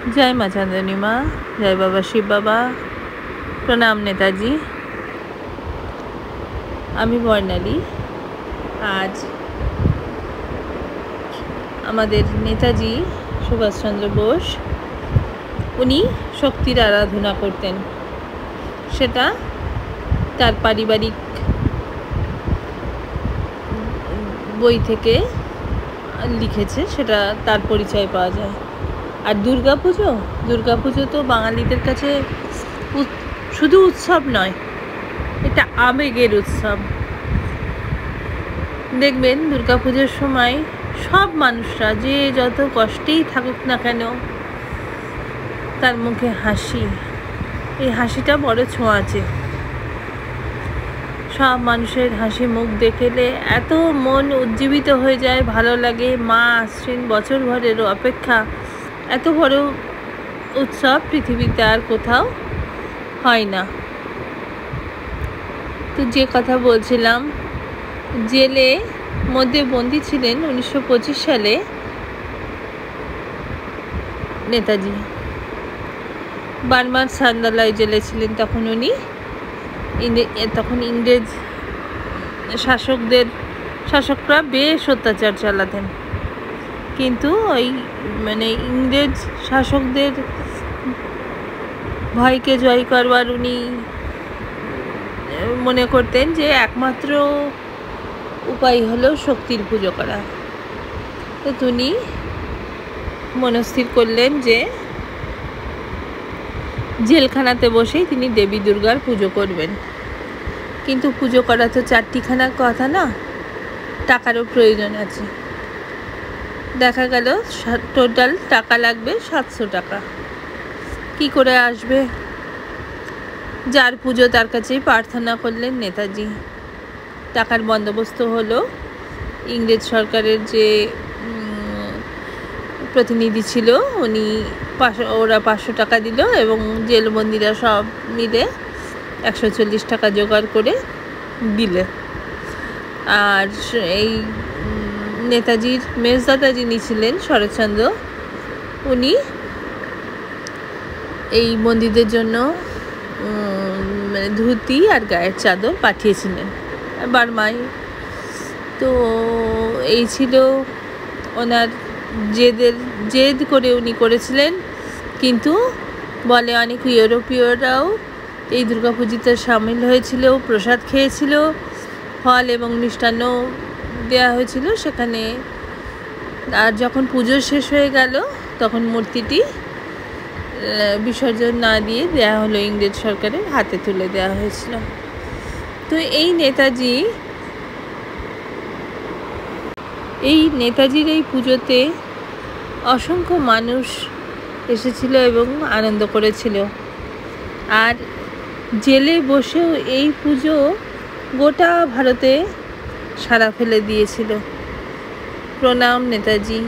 जय माँ चांदनी माँ, जय बाबा शिव बाबा, प्रणाम नेताजी। आमी बर्णाली। आज आमादेर नेताजी सुभाष चंद्र बोस उनी शक्तिर आराधना करतें, सेटा तार पारिवारिक বই থেকে লিখেছে, সেটা তার পরিচয় পাওয়া যায়। আর দুর্গাপুজো তো বাঙালিদের কাছে শুধু উৎসব নয়, এটা আবেগের উৎসব। দেখবেন দুর্গাপুজোর সময় সব মানুষরা যে যত কষ্টেই থাকুক না কেন, তার মুখে হাসি, এই হাসিটা বড় ছোঁয়াচে। সব মানুষের হাসি মুখ দেখলে এত মন উজ্জীবিত হয়ে যায়, ভালো লাগে। মা আশ্বিন বছর ভরের অপেক্ষা, এত বড় উৎসব পৃথিবীতে আর কোথাও হয় না। তো যে কথা বলছিলাম, জেলে মধ্যে বন্দী ছিলেন 1925 সালে নেতাজি। বার্মার সান্দালায় জেলে ছিলেন তখন উনি। তখন ইংরেজ শাসকরা বেশ অত্যাচার চালাতেন, কিন্তু ওই ইংরেজ শাসকদের ভয়কে জয় করবার উনি মনে করতেন যে একমাত্র উপায় হলো শক্তির পুজো করা। তো তিনি মনস্থির করলেন যে জেলখানাতে বসেই তিনি দেবী দুর্গার পুজো করবেন। কিন্তু পুজো করা তো চারটিখানার কথা না, টাকারও প্রয়োজন আছে। দেখা গেল টোটাল টাকা লাগবে 700 টাকা। কি করে আসবে? যার পুজো তার কাছেই প্রার্থনা করলেন নেতাজি। টাকার বন্দোবস্ত হলো, ইংরেজ সরকারের যে প্রতিনিধি ছিল ওরা 500 টাকা দিল এবং জেলবন্দিরা সব মিলে 140 টাকা জোগাড় করে দিলে। আর এই নেতাজির মেজদাদা যিনি ছিলেন শরৎচন্দ্র, উনি এই বন্দীদের জন্য ধুতি আর গায়ের চাদর পাঠিয়েছিলেন বার্মায়। তো এই ছিল ওনার জেদ করে উনি করেছিলেন। কিন্তু বলে অনেক ইউরোপীয়রাও এই দুর্গাপুজোতে সামিল হয়েছিল, প্রসাদ খেয়েছিল, ফল এবং মিষ্টান্ন দেওয়া হয়েছিল সেখানে। আর যখন পুজো শেষ হয়ে গেল তখন মূর্তিটি বিসর্জন না দিয়ে দেওয়া হলো, ইংরেজ সরকারের হাতে তুলে দেওয়া হয়েছিল। তো এই নেতাজির এই পুজোতে অসংখ্য মানুষ এসেছিল এবং আনন্দ করেছিল। আর জেলে বসেও এই পুজো গোটা ভারতে সাড়া ফেলে দিয়েছিল। প্রণাম নেতাজি।